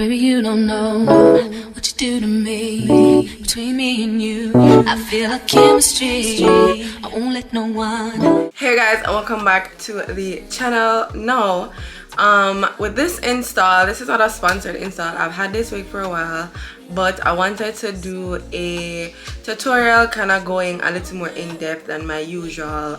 Baby, you don't know what you do to me. Between me and you, I feel a chemistry. I won't let no one. Hey guys, and welcome back to the channel. Now, with this install, this is not a sponsored install. I've had this wig for a while, but I wanted to do a tutorial kind of going a little more in-depth than my usual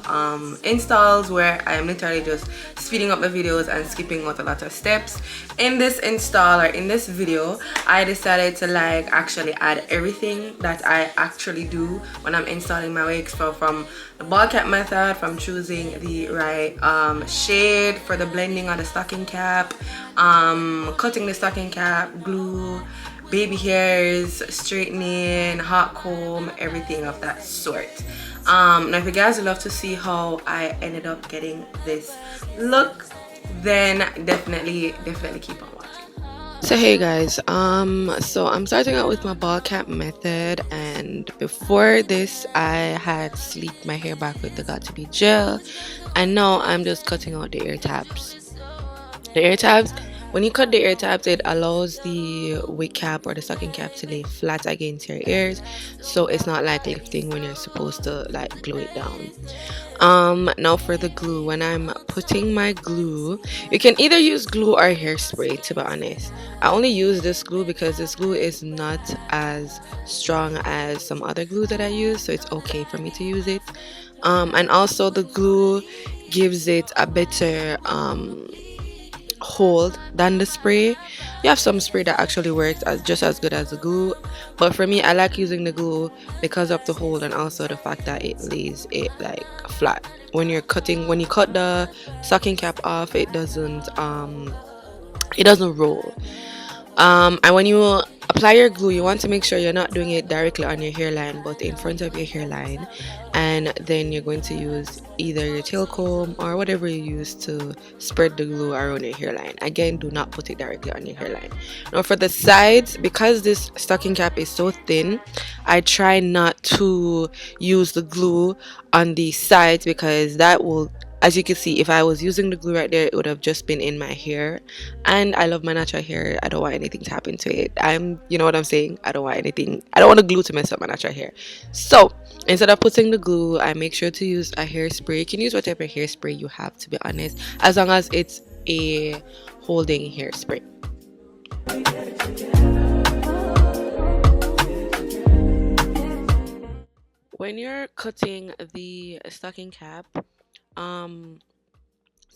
installs, where I am literally just speeding up the videos and skipping out a lot of steps. In this install, or in this video, I decided to actually add everything that I actually do when I'm installing my wigs. So from the ball cap method, from choosing the right shade for the blending of the stocking cap, cutting the stocking cap, glue, baby hairs, straightening, hot comb, everything of that sort. Now if you guys would love to see how I ended up getting this look, then definitely keep on watching. So hey guys, so I'm starting out with my ball cap method, and before this I had sleeked my hair back with the Got To Be gel, and now I'm just cutting out the ear tabs. The ear tabs, when you cut the ear tabs, it allows the wig cap or the stocking cap to lay flat against your ears, so it's not like lifting when you're supposed to like glue it down. Now for the glue, when I'm putting my glue, you can either use glue or hairspray. To be honest, I only use this glue because this glue is not as strong as some other glue that I use, so it's okay for me to use it. And also the glue gives it a better hold than the spray. You have some spray that actually works as just as good as the glue, but for me I like using the glue because of the hold and also the fact that it lays it like flat. When you cut the stocking cap off, it doesn't roll. And when you apply your glue, you want to make sure you're not doing it directly on your hairline but in front of your hairline, and then you're going to use either your tail comb or whatever you use to spread the glue around your hairline. Again, do not put it directly on your hairline. Now for the sides, because this stocking cap is so thin, I try not to use the glue on the sides because that will, as you can see, if I was using the glue right there, it would have just been in my hair, and I love my natural hair. I don't want anything to happen to it. You know what I'm saying? I don't want the glue to mess up my natural hair. So instead of putting the glue, I make sure to use a hairspray. You can use whatever hairspray you have, to be honest, as long as it's a holding hairspray. When you're cutting the stocking cap, so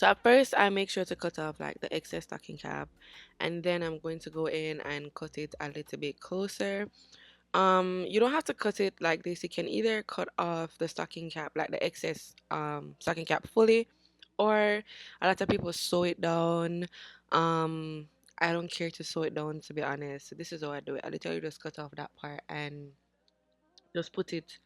at first I make sure to cut off like the excess stocking cap, and then I'm going to go in and cut it a little bit closer. You don't have to cut it like this. You can either cut off the stocking cap, like the excess stocking cap, fully, or a lot of people sew it down. I don't care to sew it down, to be honest. So this is how I do it. I literally just cut off that part and just put it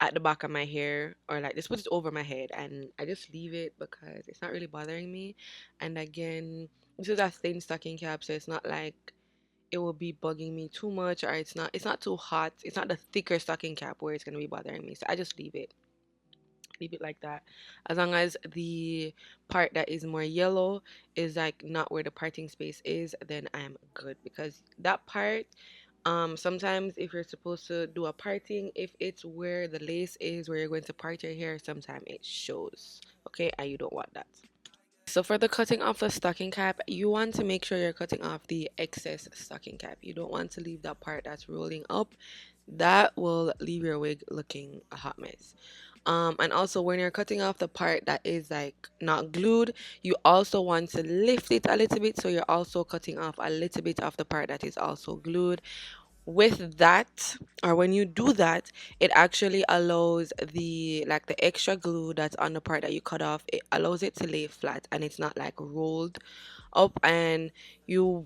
at the back of my hair, or like just put it over my head, and I just leave it because it's not really bothering me. And again, this is a thin stocking cap, so it's not like it will be bugging me too much, or it's not too hot. It's not the thicker stocking cap where it's going to be bothering me, so I just leave it like that. As long as the part that is more yellow is like not where the parting space is, then I'm good, because that part, sometimes if you're supposed to do a parting, if it's where the lace is where you're going to part your hair, sometimes it shows, okay, and you don't want that. So for the cutting off the stocking cap, you want to make sure you're cutting off the excess stocking cap. You don't want to leave that part that's rolling up. That will leave your wig looking a hot mess. And also when you're cutting off the part that is like not glued, you also want to lift it a little bit, so you're also cutting off a little bit of the part that is also glued. With that, or when you do that, it actually allows the extra glue that's on the part that you cut off, it allows it to lay flat and it's not like rolled up, and you'll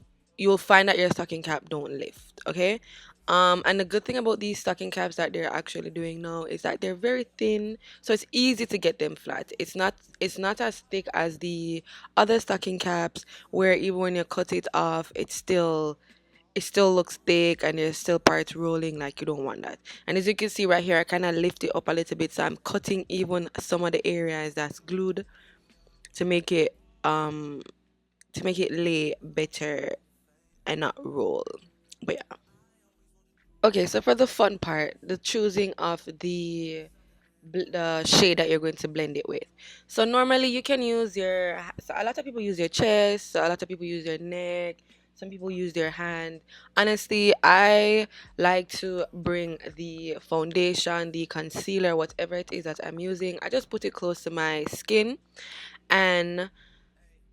find that your stocking cap don't lift, okay. And the good thing about these stocking caps that they're actually doing now is that they're very thin, so it's easy to get them flat. It's not as thick as the other stocking caps, where even when you cut it off, it still looks thick and there's still parts rolling. Like, you don't want that. And as you can see right here, I kind of lift it up a little bit, so I'm cutting even some of the areas that's glued to make it lay better and not roll. But yeah. Okay, so for the fun part, the choosing of the shade that you're going to blend it with. So normally you can use so a lot of people use their chest, so a lot of people use their neck, some people use their hand. Honestly, I like to bring the foundation, the concealer, whatever it is that I'm using, I just put it close to my skin and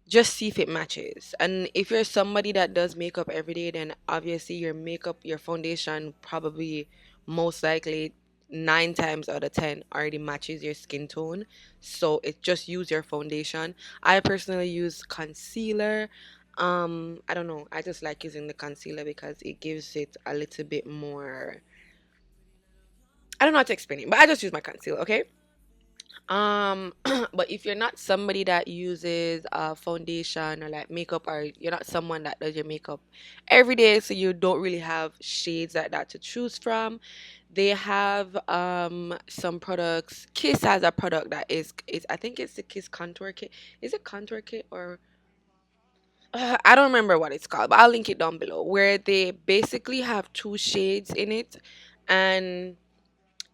just see if it matches. And if you're somebody that does makeup every day, then obviously your makeup, your foundation probably most likely 9 times out of 10 already matches your skin tone. So it just use your foundation. I personally use concealer. I don't know. I just like using the concealer because it gives it a little bit more. I don't know how to explain it, but I just use my concealer, okay? Um, but if you're not somebody that uses foundation or like makeup, or you're not someone that does your makeup every day, so you don't really have shades like that to choose from, they have some products. Kiss has a product that is I think it's the Kiss contour kit. Is it contour kit or I don't remember what it's called, but I'll link it down below, where they basically have two shades in it. And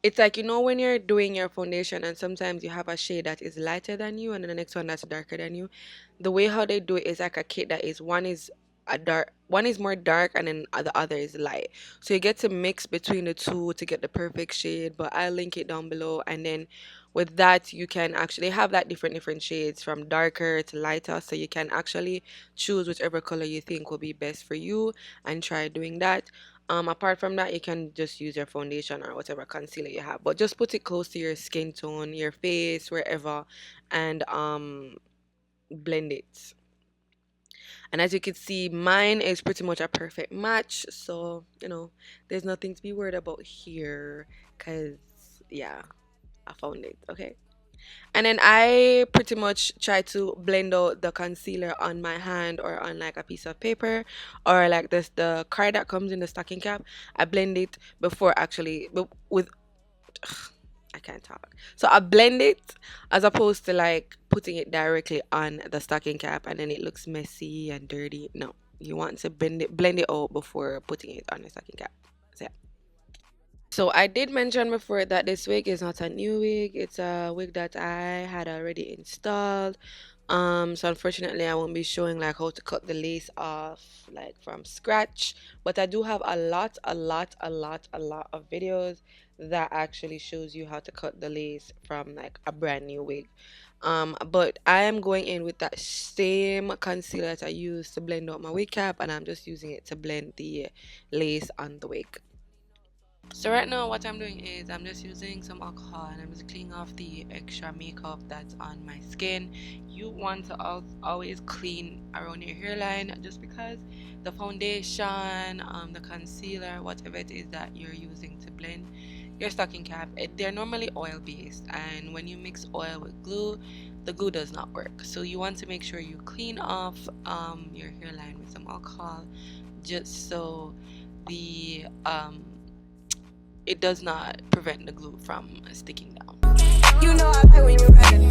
it's like, when you're doing your foundation and sometimes you have a shade that is lighter than you and then the next one that's darker than you. The way how they do it is like a kit that is one is more dark and then the other is light. So you get to mix between the two to get the perfect shade, but I'll link it down below. And then with that you can actually have like different shades from darker to lighter, so you can actually choose whichever color you think will be best for you and try doing that. Apart from that, you can just use your foundation or whatever concealer you have, but just put it close to your skin tone, your face, wherever, and blend it. And as you can see, mine is pretty much a perfect match, so there's nothing to be worried about here, because yeah, I found it. Okay. And then I pretty much try to blend out the concealer on my hand or on like a piece of paper, or like this the card that comes in the stocking cap. I blend it before actually with I can't talk. So I blend it as opposed to like putting it directly on the stocking cap and then it looks messy and dirty. No, you want to blend it out before putting it on the stocking cap. So yeah. So I did mention before that this wig is not a new wig. It's a wig that I had already installed. So unfortunately I won't be showing like how to cut the lace off like from scratch, but I do have a lot of videos that actually shows you how to cut the lace from like a brand new wig. But I am going in with that same concealer that I used to blend out my wig cap, and I'm just using it to blend the lace on the wig. So right now what I'm doing is I'm just using some alcohol and I'm just cleaning off the extra makeup that's on my skin. You want to always clean around your hairline, just because the foundation, the concealer, whatever it is that you're using to blend your stocking cap, they're normally oil based, and when you mix oil with glue, the glue does not work. So you want to make sure you clean off your hairline with some alcohol, just so the it does not prevent the glue from sticking down. You know I like when you ready.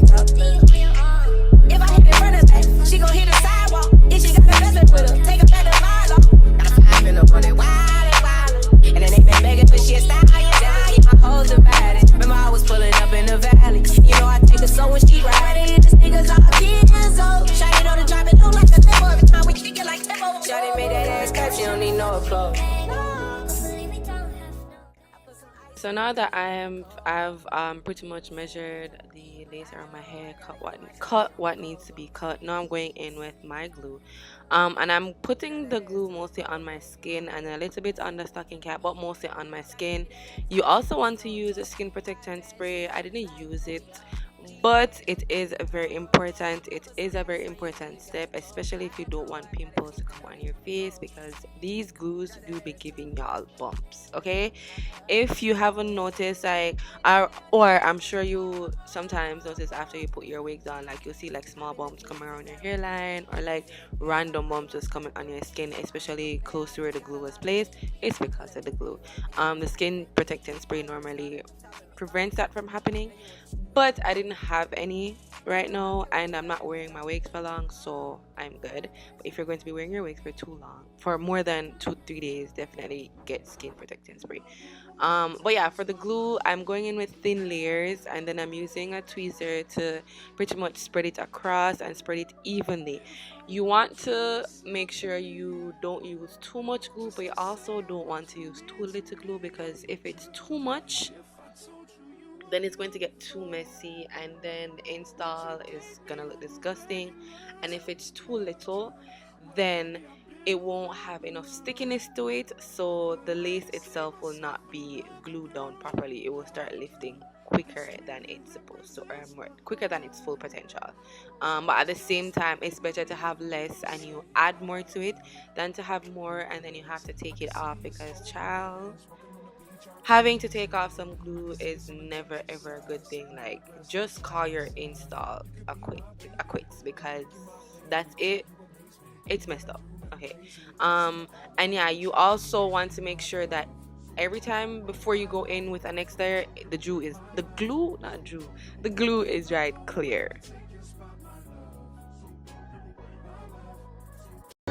If I hit it front of back, she gon' hit the sidewalk. If she got a present with her, take a better ride off. Got a five in the running wild and wild. And then they been begging for shit, style, yeah, keep my hoes divided. Remember I was pulling up in the valley. You know I take her so when she riding. This nigga's all 10 years old. Shawty know to drop it low like a tempo. Every time we kick it like tempo. Shawty made that ass clap, she don't need no applause. So now that I've pretty much measured the lace around my hair, cut what needs to be cut. Now I'm going in with my glue, and I'm putting the glue mostly on my skin and a little bit on the stocking cap, but mostly on my skin. You also want to use a skin protectant spray. I didn't use it, but it is very important. It is a very important step, especially if you don't want pimples to come on your face, because these glues do be giving y'all bumps. Okay, if you haven't noticed, like or I'm sure you sometimes notice after you put your wigs on, like you'll see like small bumps coming around your hairline, or like random bumps just coming on your skin, especially close to where the glue was placed. It's because of the glue. The skin protectant spray normally prevents that from happening. But I didn't have any right now, and I'm not wearing my wigs for long, so I'm good. But if you're going to be wearing your wigs for too long, for more than 2-3 days, definitely get skin protecting spray. But yeah, for the glue, I'm going in with thin layers, and then I'm using a tweezer to pretty much spread it across and spread it evenly. You want to make sure you don't use too much glue, but you also don't want to use too little glue, because if it's too much, then it's going to get too messy, and then the install is gonna look disgusting. And if it's too little, then it won't have enough stickiness to it, so the lace itself will not be glued down properly. It will start lifting quicker than it's supposed to, or more quicker than its full potential. But at the same time, it's better to have less and you add more to it than to have more and then you have to take it off, because child, having to take off some glue is never ever a good thing. Like, just call your install quits, because that's it. It's messed up. Okay. And yeah, you also want to make sure that every time before you go in with an next layer, the glue is dried clear.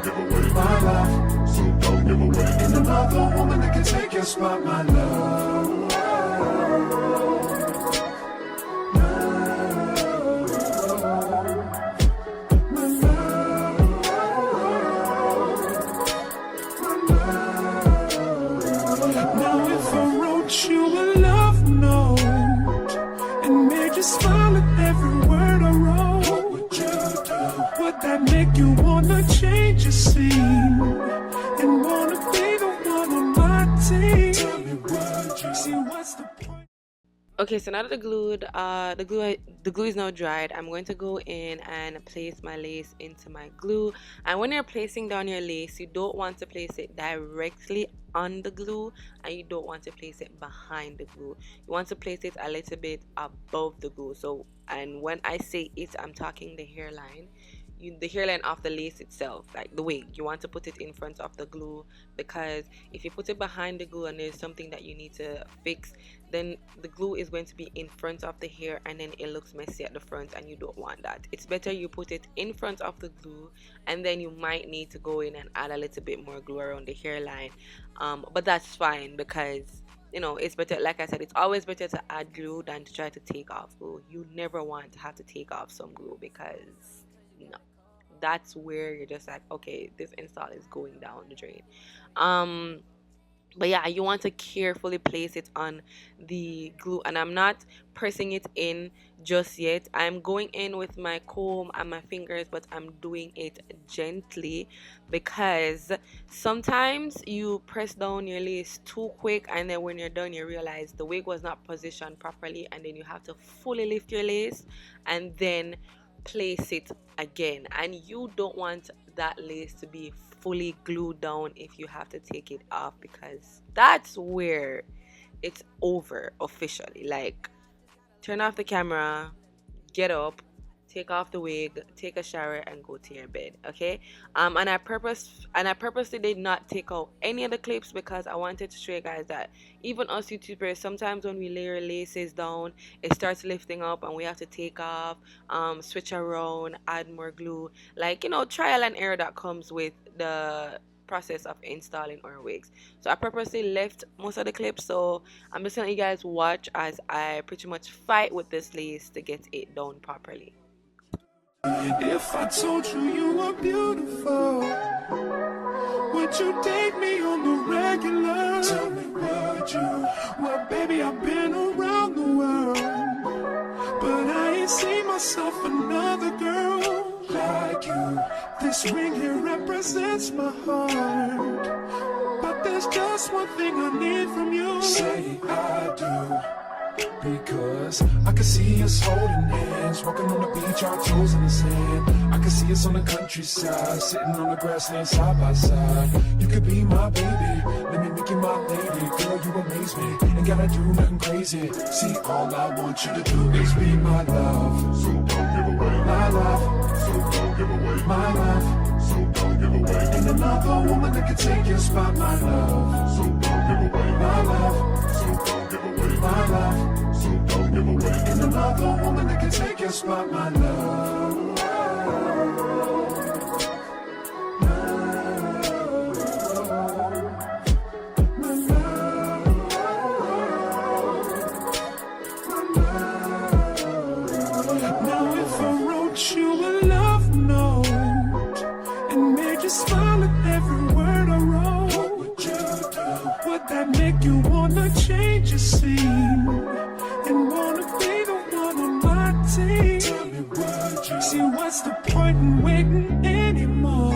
Give away my life, so don't give away. And another woman that can take your spot, my love. Now if I wrote you a love note and made you smile at every word I wrote, what would you do? Would that make you wanna change your scene and wanna be the one on my team? Tell me, would you see what's the point? Okay, so now that the glue is now dried, I'm going to go in and place my lace into my glue. And when you're placing down your lace, you don't want to place it directly on the glue, and you don't want to place it behind the glue. You want to place it a little bit above the glue. So, and when I say it, I'm talking the hairline. The hairline of the lace itself, like the wig, you want to put it in front of the glue, because if you put it behind the glue and there's something that you need to fix, then the glue is going to be in front of the hair and then it looks messy at the front, and you don't want that. It's better you put it in front of the glue, and then you might need to go in and add a little bit more glue around the hairline, but that's fine, because you know, it's better. Like I said, it's always better to add glue than to try to take off glue. You never want to have to take off some glue, because no, that's where you're just like, okay, this install is going down the drain. But yeah, you want to carefully place it on the glue, and I'm not pressing it in just yet. I'm going in with my comb and my fingers, but I'm doing it gently, because sometimes you press down your lace too quick, and then when you're done you realize the wig was not positioned properly, and then you have to fully lift your lace and then place it again, and you don't want that lace to be fully glued down if you have to take it off, because that's where it's over officially. Like, turn off the camera, get up, take off the wig, take a shower, and go to your bed. Okay. And I purposely did not take out any of the clips, because I wanted to show you guys that even us YouTubers, sometimes when we layer laces down, it starts lifting up and we have to take off, switch around, add more glue, like, you know, trial and error that comes with the process of installing our wigs. So I purposely left most of the clips, so I'm just letting you guys watch as I pretty much fight with this lace to get it done properly. If I told you you were beautiful, would you date me on the regular? Tell me, would you? Well, baby, I've been around the world, but I ain't seen myself another girl like you. This ring here represents my heart, but there's just one thing I need from you. Say I do. Because I can see us holding hands, walking on the beach, our toes in the sand. I can see us on the countryside, sitting on the grassland side by side. You could be my baby, let me make you my lady. Girl, you amaze me, ain't gotta do nothing crazy. See, all I want you to do is be my love. So don't give away my love. So don't give away my love. So don't give away. And another woman that can take your spot, my love. So don't give away my love. So don't give away my love. So And another woman that can take your spot, my love. Now if I wrote you a love note and made you smile at every word I wrote, what would you do? Would that make you wanna change your scene and wanna be the one on my team? Tell me, would you? See, what's the point in waiting anymore?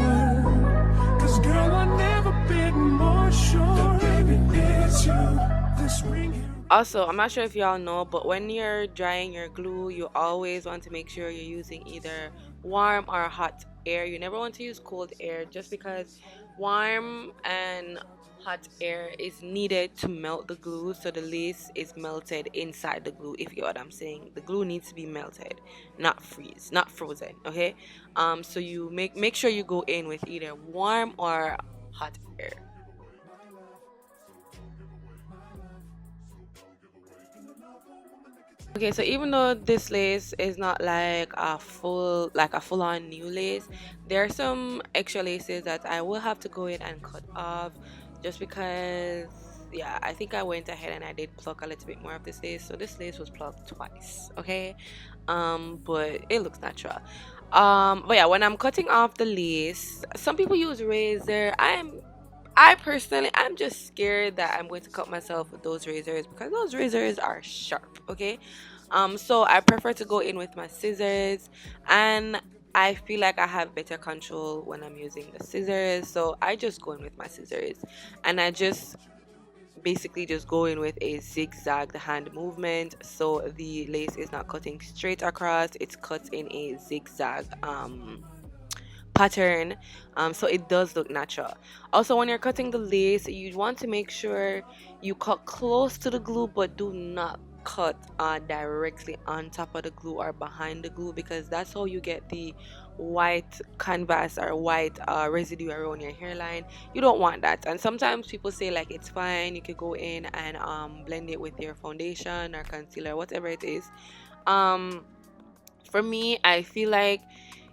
Cause girl, I've never been more sure that baby it's you. This ring here. Also, I'm not sure if y'all know, but when you're drying your glue, you always want to make sure you're using either warm or hot air. You never want to use cold air, just because warm and hot air is needed to melt the glue, so the lace is melted inside the glue, if you get what I'm saying. The glue needs to be melted, not freeze, not frozen, okay? So you make sure you go in with either warm or hot air. Okay, so even though this lace is not like a full-on new lace, there are some extra laces that I will have to go in and cut off, just because, yeah, I think I went ahead and I did pluck a little bit more of this lace. So this lace was plucked twice, okay? But it looks natural. But yeah, when I'm cutting off the lace, some people use razor. I personally, I'm just scared that I'm going to cut myself with those razors, because those razors are sharp, okay? So I prefer to go in with my scissors, and I feel like I have better control when I'm using the scissors. So I just go in with my scissors, and I just basically just go in with a zigzag hand movement, so the lace is not cutting straight across, it's cut in a zigzag pattern, so it does look natural. Also, when you're cutting the lace, you want to make sure you cut close to the glue, but do not cut directly on top of the glue or behind the glue, because that's how you get the white canvas or white residue around your hairline. You don't want that. And sometimes people say like it's fine, you could go in and blend it with your foundation or concealer, whatever it is. For me, I feel like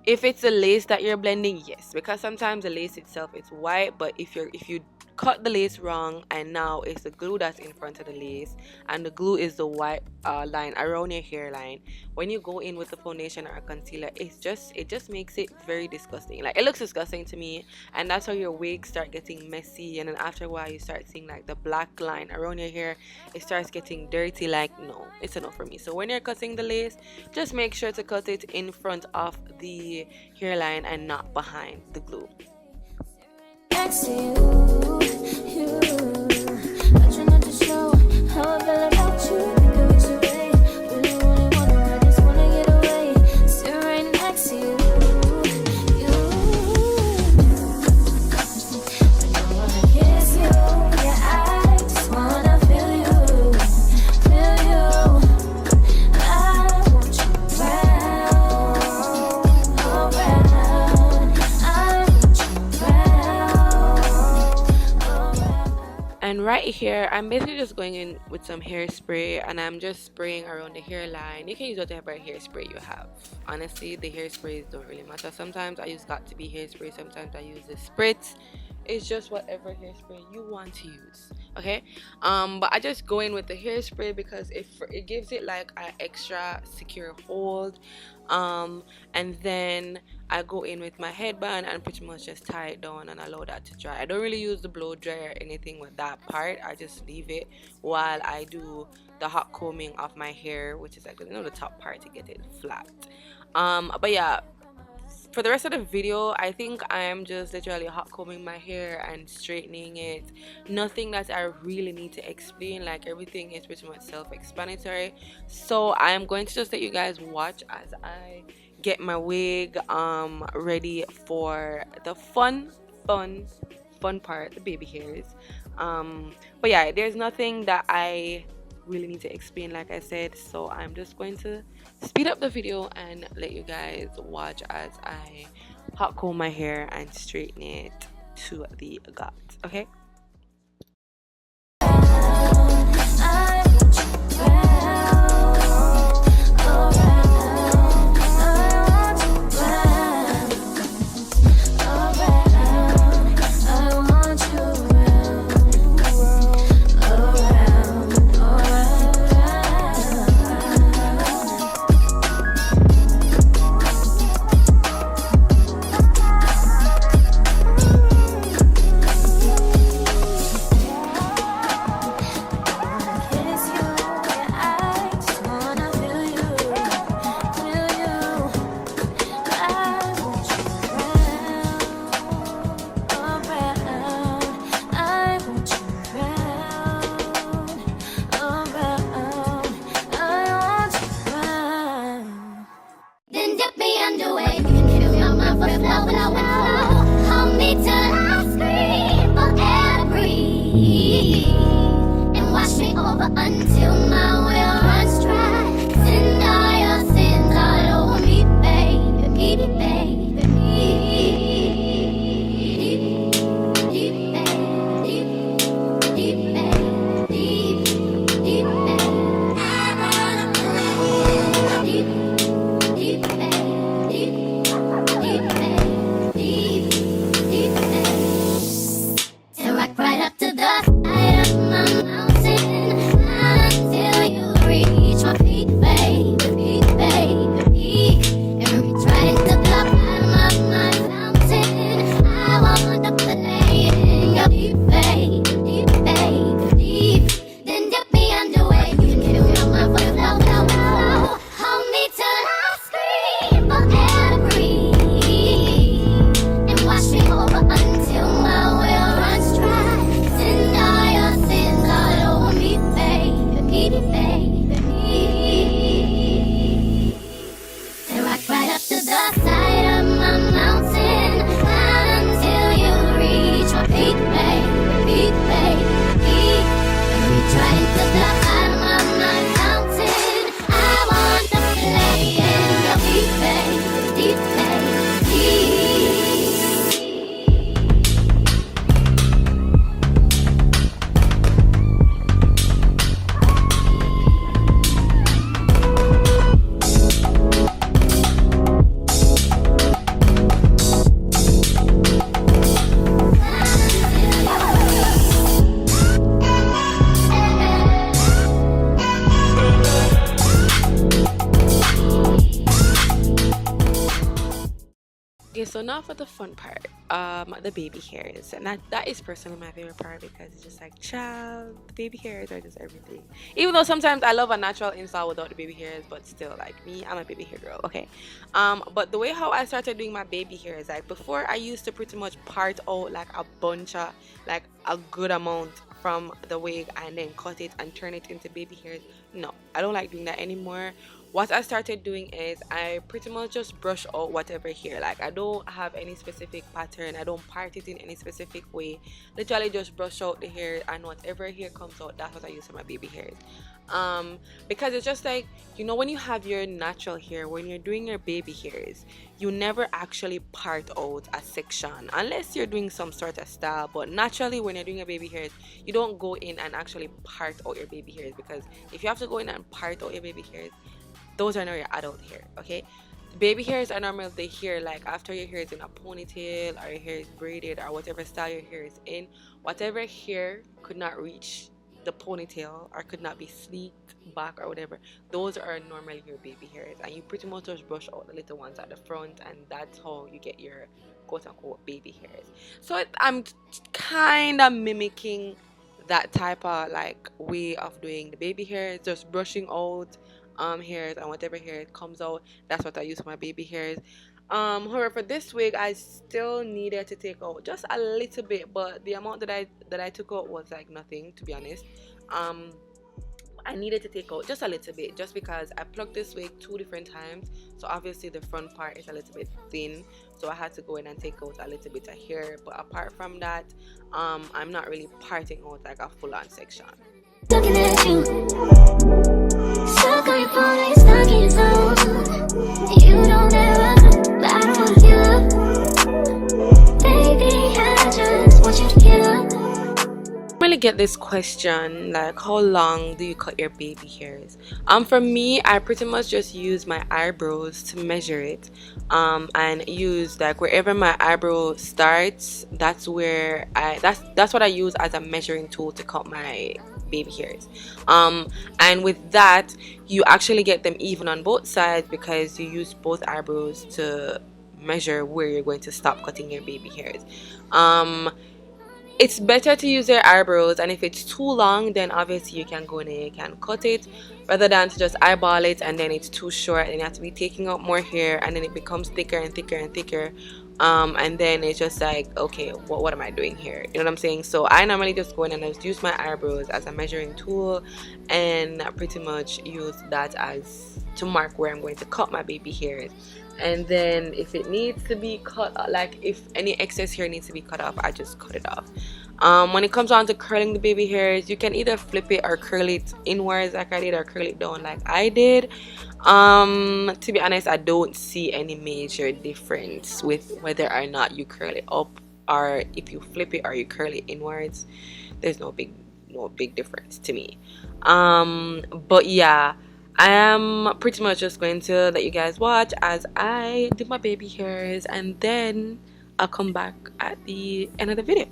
if it's a lace that you're blending, yes, because sometimes the lace itself is white, but if you cut the lace wrong and now it's the glue that's in front of the lace and the glue is the white line around your hairline, when you go in with the foundation or a concealer, it just makes it very disgusting. Like, it looks disgusting to me, and that's how your wigs start getting messy, and then after a while you start seeing like the black line around your hair, it starts getting dirty. Like, no, it's enough for me. So when you're cutting the lace, just make sure to cut it in front of the hairline and not behind the glue. Next to you, I try not to show how I feel about you. Think I wish away, really wanna, I just wanna get away. Sit right next to you, I don't wanna kiss you, yeah, I just wanna feel you. I want you around, I want you around. And right here, I'm basically just going in with some hairspray, and I'm just spraying around the hairline. You can use whatever hairspray you have. Honestly, the hairsprays don't really matter. Sometimes I use Got To Be hairspray, sometimes I use the spritz. It's just whatever hairspray you want to use, okay? But I just go in with the hairspray because it gives it like an extra secure hold. And then I go in with my headband and pretty much just tie it down and allow that to dry. I don't really use the blow dryer or anything with that part. I just leave it while I do the hot combing of my hair, which is like, you know, the top part to get it flat. But yeah, for the rest of the video, I think I am just literally hot combing my hair and straightening it. Nothing that I really need to explain, like everything is pretty much self-explanatory. So I am going to just let you guys watch as I get my wig ready for the fun part, the baby hairs. But yeah, there's nothing that I really need to explain, like I said, so I'm just going to speed up the video and let you guys watch as I hot comb my hair and straighten it to the gut, okay? I want you around. so now for the fun part, the baby hairs, and that is personally my favorite part because it's just like, child, the baby hairs are just everything. Even though sometimes I love a natural install without the baby hairs, but still, like me, I'm a baby hair girl, okay? But the way how I started doing my baby hairs, like before, I used to pretty much part out like a bunch of, like a good amount from the wig and then cut it and turn it into baby hairs. No, I don't like doing that anymore. What I started doing is I pretty much just brush out whatever hair. Like I don't have any specific pattern, I don't part it in any specific way. Literally just brush out the hair, and whatever hair comes out, that's what I use for my baby hairs. Because it's just like, you know, when you have your natural hair, when you're doing your baby hairs, you never actually part out a section unless you're doing some sort of style. But naturally, when you're doing your baby hairs, you don't go in and actually part out your baby hairs, because if you have to go in and part out your baby hairs, those are not your adult hair, okay? Baby hairs are normally the hair, like after your hair is in a ponytail or your hair is braided or whatever style your hair is in, whatever hair could not reach the ponytail or could not be sleeked back or whatever, those are normally your baby hairs, and you pretty much just brush out the little ones at the front, and that's how you get your quote-unquote baby hairs. So I'm kind of mimicking that type of like way of doing the baby hairs, just brushing out hairs, and whatever hair comes out, that's what I use for my baby hairs. However, for this wig, I still needed to take out just a little bit, but the amount that I took out was like nothing, to be honest. I needed to take out just a little bit, just because I plucked this wig 2 different times, so obviously the front part is a little bit thin, so I had to go in and take out a little bit of hair. But apart from that, I'm not really parting out like a full-on section. Looking at you, stuck on your phone, stuck in your zone. You don't ever, but I don't wanna give up. Baby, I just want you to get up. I really get this question, like, how long do you cut your baby hairs? For me, I pretty much just use my eyebrows to measure it, and use like wherever my eyebrow starts, that's where that's what I use as a measuring tool to cut my baby hairs. And with that, you actually get them even on both sides, because you use both eyebrows to measure where you're going to stop cutting your baby hairs. It's better to use your eyebrows, and if it's too long, then obviously you can go in and you can cut it, rather than to just eyeball it and then it's too short and you have to be taking out more hair, and then it becomes thicker and thicker and thicker, and then it's just like, okay, what am I doing here? You know what I'm saying? So I normally just go in and I just use my eyebrows as a measuring tool, and pretty much use that as to mark where I'm going to cut my baby hairs. And then if it needs to be cut, like if any excess hair needs to be cut off, I just cut it off. When it comes on to curling the baby hairs, you can either flip it or curl it inwards like I did, or curl it down like I did. To be honest, I don't see any major difference with whether or not you curl it up, or if you flip it or you curl it inwards. There's no big difference to me. But yeah, I am pretty much just going to let you guys watch as I do my baby hairs, and then I'll come back at the end of the video.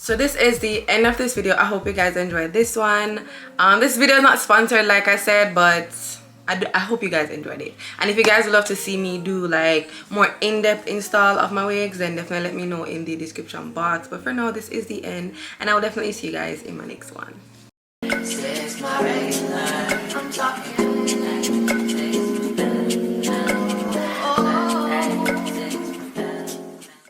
So this is the end of this video. I hope you guys enjoyed this one. This video is not sponsored like I said, but I hope you guys enjoyed it. And if you guys would love to see me do like more in-depth install of my wigs, then definitely let me know in the description box. But for now, this is the end, and I will definitely see you guys in my next one.